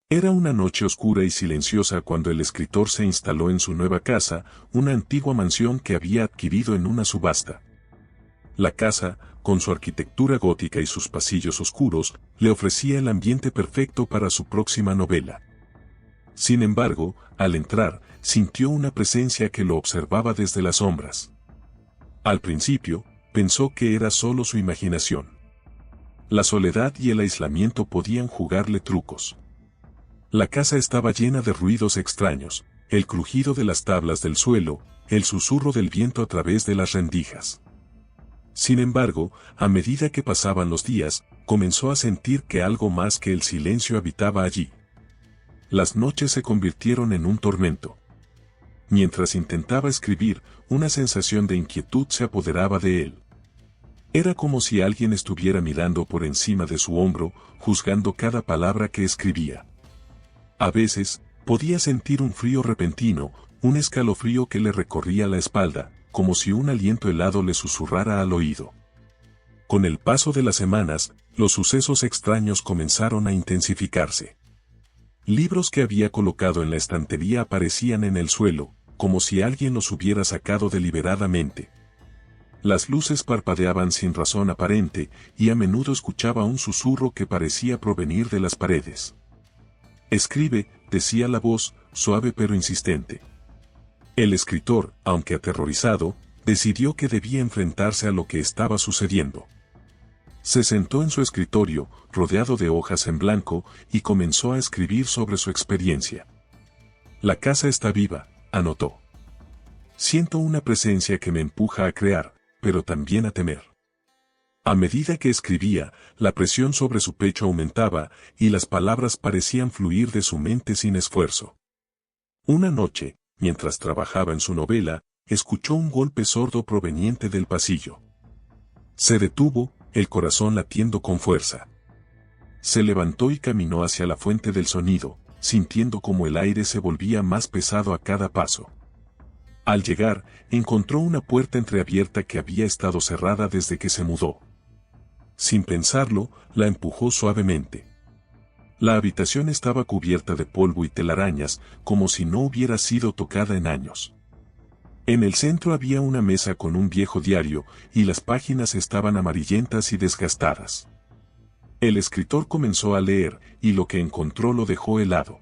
Era una noche oscura y silenciosa cuando el escritor se instaló en su nueva casa, una antigua mansión que había adquirido en una subasta. La casa, con su arquitectura gótica y sus pasillos oscuros, le ofrecía el ambiente perfecto para su próxima novela. Sin embargo, al entrar, sintió una presencia que lo observaba desde las sombras. Al principio, pensó que era solo su imaginación. La soledad y el aislamiento podían jugarle trucos. La casa estaba llena de ruidos extraños, el crujido de las tablas del suelo, el susurro del viento a través de las rendijas. Sin embargo, a medida que pasaban los días, comenzó a sentir que algo más que el silencio habitaba allí. Las noches se convirtieron en un tormento. Mientras intentaba escribir, una sensación de inquietud se apoderaba de él. Era como si alguien estuviera mirando por encima de su hombro, juzgando cada palabra que escribía. A veces, podía sentir un frío repentino, un escalofrío que le recorría la espalda, como si un aliento helado le susurrara al oído. Con el paso de las semanas, los sucesos extraños comenzaron a intensificarse. Libros que había colocado en la estantería aparecían en el suelo, como si alguien los hubiera sacado deliberadamente. Las luces parpadeaban sin razón aparente, y a menudo escuchaba un susurro que parecía provenir de las paredes. «Escribe», decía la voz, suave pero insistente. El escritor, aunque aterrorizado, decidió que debía enfrentarse a lo que estaba sucediendo. Se sentó en su escritorio, rodeado de hojas en blanco, y comenzó a escribir sobre su experiencia. «La casa está viva», anotó. «Siento una presencia que me empuja a crear, pero también a temer». A medida que escribía, la presión sobre su pecho aumentaba, y las palabras parecían fluir de su mente sin esfuerzo. Una noche, mientras trabajaba en su novela, escuchó un golpe sordo proveniente del pasillo. Se detuvo, el corazón latiendo con fuerza. Se levantó y caminó hacia la fuente del sonido, sintiendo como el aire se volvía más pesado a cada paso. Al llegar, encontró una puerta entreabierta que había estado cerrada desde que se mudó. Sin pensarlo, la empujó suavemente. La habitación estaba cubierta de polvo y telarañas, como si no hubiera sido tocada en años. En el centro había una mesa con un viejo diario, y las páginas estaban amarillentas y desgastadas. El escritor comenzó a leer, y lo que encontró lo dejó helado.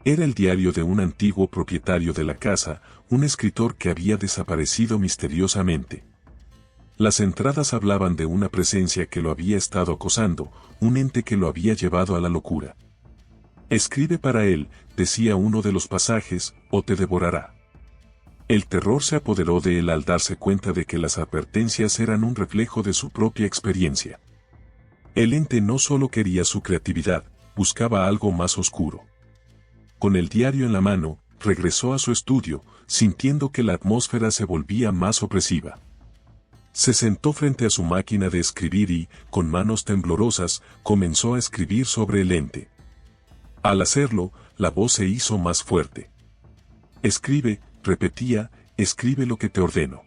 Era el diario de un antiguo propietario de la casa, un escritor que había desaparecido misteriosamente. Las entradas hablaban de una presencia que lo había estado acosando, un ente que lo había llevado a la locura. «Escribe para él», decía uno de los pasajes, «o te devorará». El terror se apoderó de él al darse cuenta de que las advertencias eran un reflejo de su propia experiencia. El ente no solo quería su creatividad, buscaba algo más oscuro. Con el diario en la mano, regresó a su estudio, sintiendo que la atmósfera se volvía más opresiva. Se sentó frente a su máquina de escribir y, con manos temblorosas, comenzó a escribir sobre el ente. Al hacerlo, la voz se hizo más fuerte. «Escribe», repetía, «escribe lo que te ordeno».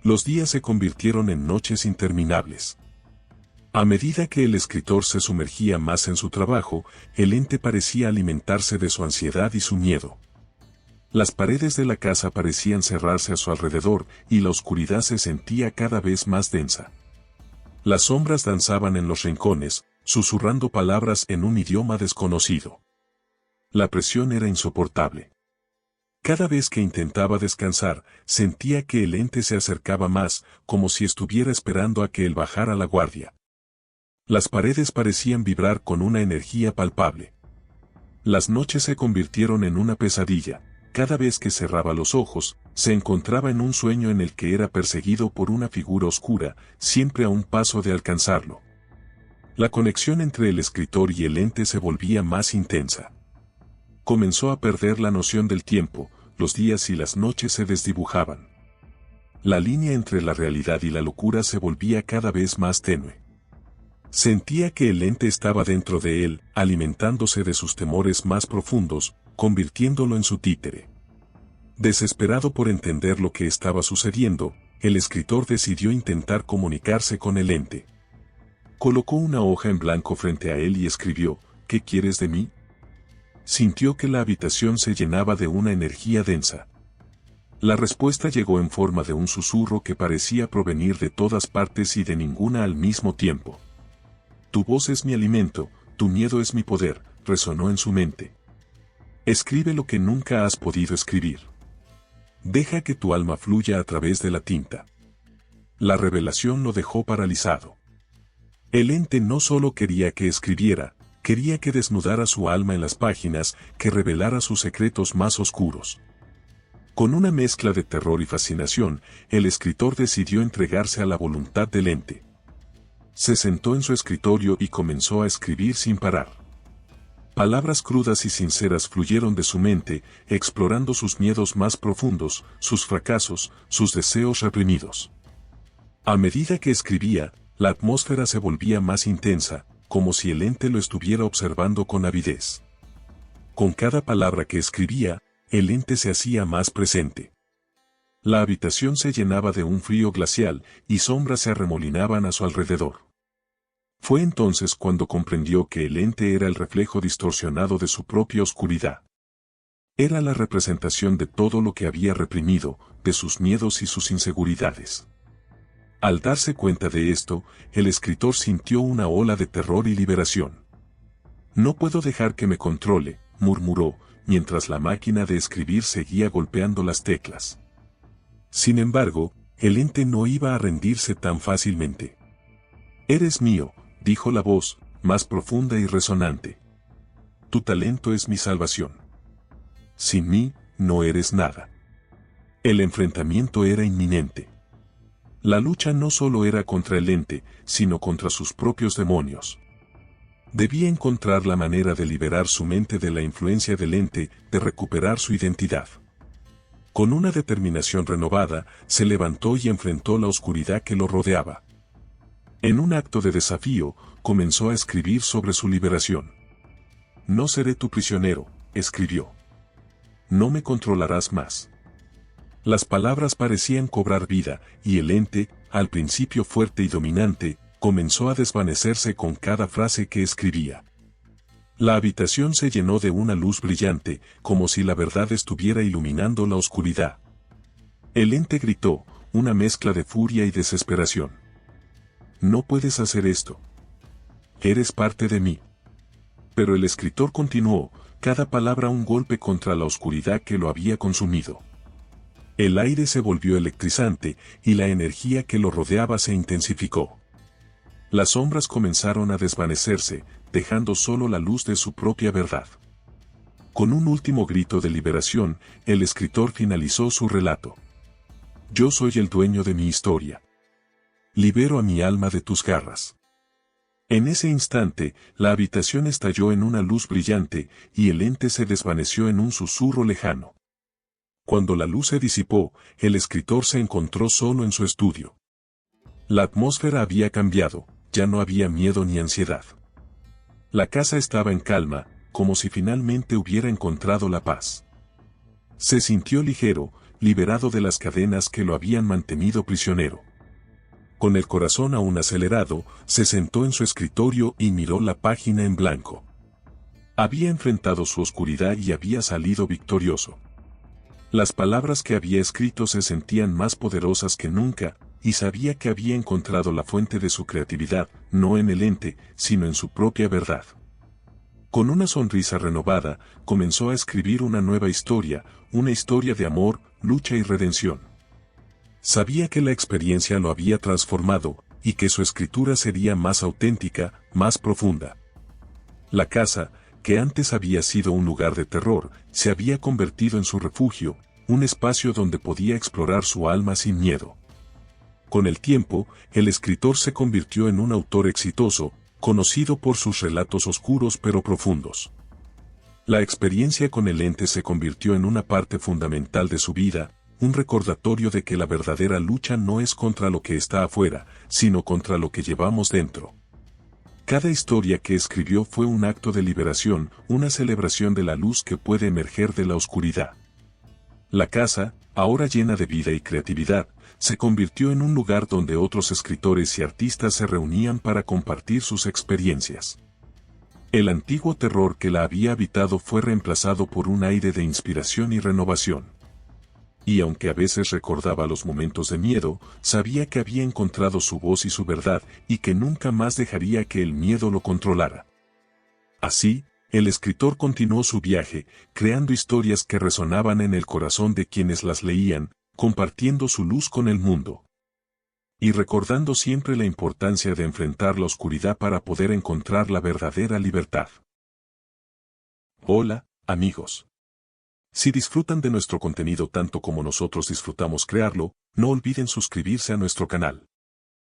Los días se convirtieron en noches interminables. A medida que el escritor se sumergía más en su trabajo, el ente parecía alimentarse de su ansiedad y su miedo. Las paredes de la casa parecían cerrarse a su alrededor, y la oscuridad se sentía cada vez más densa. Las sombras danzaban en los rincones, susurrando palabras en un idioma desconocido. La presión era insoportable. Cada vez que intentaba descansar, sentía que el ente se acercaba más, como si estuviera esperando a que él bajara la guardia. Las paredes parecían vibrar con una energía palpable. Las noches se convirtieron en una pesadilla. Cada vez que cerraba los ojos, se encontraba en un sueño en el que era perseguido por una figura oscura, siempre a un paso de alcanzarlo. La conexión entre el escritor y el ente se volvía más intensa. Comenzó a perder la noción del tiempo, los días y las noches se desdibujaban. La línea entre la realidad y la locura se volvía cada vez más tenue. Sentía que el ente estaba dentro de él, alimentándose de sus temores más profundos, convirtiéndolo en su títere. Desesperado por entender lo que estaba sucediendo, el escritor decidió intentar comunicarse con el ente. Colocó una hoja en blanco frente a él y escribió: «¿Qué quieres de mí?». sintió que la habitación se llenaba de una energía densa. La respuesta llegó en forma de un susurro que parecía provenir de todas partes y de ninguna al mismo tiempo. Tu voz es mi alimento, tu miedo es mi poder, resonó en su mente. Escribe lo que nunca has podido escribir. Deja que tu alma fluya a través de la tinta. La revelación lo dejó paralizado. El ente no solo quería que escribiera, quería que desnudara su alma en las páginas, que revelara sus secretos más oscuros. Con una mezcla de terror y fascinación, el escritor decidió entregarse a la voluntad del ente. Se sentó en su escritorio y comenzó a escribir sin parar. Palabras crudas y sinceras fluyeron de su mente, explorando sus miedos más profundos, sus fracasos, sus deseos reprimidos. A medida que escribía, la atmósfera se volvía más intensa, como si el ente lo estuviera observando con avidez. Con cada palabra que escribía, el ente se hacía más presente. La habitación se llenaba de un frío glacial, y sombras se arremolinaban a su alrededor. Fue entonces cuando comprendió que el ente era el reflejo distorsionado de su propia oscuridad. Era la representación de todo lo que había reprimido, de sus miedos y sus inseguridades. Al darse cuenta de esto, el escritor sintió una ola de terror y liberación. No puedo dejar que me controle, murmuró, mientras la máquina de escribir seguía golpeando las teclas. Sin embargo, el ente no iba a rendirse tan fácilmente. Eres mío, dijo la voz, más profunda y resonante. Tu talento es mi salvación. Sin mí, no eres nada. El enfrentamiento era inminente. La lucha no solo era contra el ente, sino contra sus propios demonios. Debía encontrar la manera de liberar su mente de la influencia del ente, de recuperar su identidad. Con una determinación renovada, se levantó y enfrentó la oscuridad que lo rodeaba. En un acto de desafío, comenzó a escribir sobre su liberación. No seré tu prisionero, escribió. No me controlarás más. Las palabras parecían cobrar vida, y el ente, al principio fuerte y dominante, comenzó a desvanecerse con cada frase que escribía. La habitación se llenó de una luz brillante, como si la verdad estuviera iluminando la oscuridad. El ente gritó, una mezcla de furia y desesperación. No puedes hacer esto. Eres parte de mí. Pero el escritor continuó, cada palabra un golpe contra la oscuridad que lo había consumido. El aire se volvió electrizante, y la energía que lo rodeaba se intensificó. Las sombras comenzaron a desvanecerse, dejando solo la luz de su propia verdad. Con un último grito de liberación, el escritor finalizó su relato. Yo soy el dueño de mi historia. Libero a mi alma de tus garras. En ese instante, la habitación estalló en una luz brillante, y el ente se desvaneció en un susurro lejano. Cuando la luz se disipó, el escritor se encontró solo en su estudio. La atmósfera había cambiado, ya no había miedo ni ansiedad. La casa estaba en calma, como si finalmente hubiera encontrado la paz. Se sintió ligero, liberado de las cadenas que lo habían mantenido prisionero. Con el corazón aún acelerado, se sentó en su escritorio y miró la página en blanco. Había enfrentado su oscuridad y había salido victorioso. Las palabras que había escrito se sentían más poderosas que nunca, y sabía que había encontrado la fuente de su creatividad, no en el ente, sino en su propia verdad. Con una sonrisa renovada, comenzó a escribir una nueva historia, una historia de amor, lucha y redención. Sabía que la experiencia lo había transformado, y que su escritura sería más auténtica, más profunda. La casa, que antes había sido un lugar de terror, se había convertido en su refugio, un espacio donde podía explorar su alma sin miedo. Con el tiempo, el escritor se convirtió en un autor exitoso, conocido por sus relatos oscuros pero profundos. La experiencia con el ente se convirtió en una parte fundamental de su vida, un recordatorio de que la verdadera lucha no es contra lo que está afuera, sino contra lo que llevamos dentro. Cada historia que escribió fue un acto de liberación, una celebración de la luz que puede emerger de la oscuridad. La casa, ahora llena de vida y creatividad, se convirtió en un lugar donde otros escritores y artistas se reunían para compartir sus experiencias. El antiguo terror que la había habitado fue reemplazado por un aire de inspiración y renovación. Y aunque a veces recordaba los momentos de miedo, sabía que había encontrado su voz y su verdad, y que nunca más dejaría que el miedo lo controlara. Así, el escritor continuó su viaje, creando historias que resonaban en el corazón de quienes las leían, compartiendo su luz con el mundo. Y recordando siempre la importancia de enfrentar la oscuridad para poder encontrar la verdadera libertad. Hola, amigos. Si disfrutan de nuestro contenido tanto como nosotros disfrutamos crearlo, no olviden suscribirse a nuestro canal.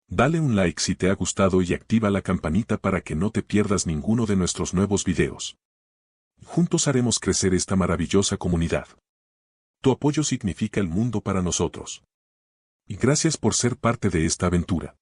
Dale un like si te ha gustado y activa la campanita para que no te pierdas ninguno de nuestros nuevos videos. Juntos haremos crecer esta maravillosa comunidad. Tu apoyo significa el mundo para nosotros. Y gracias por ser parte de esta aventura.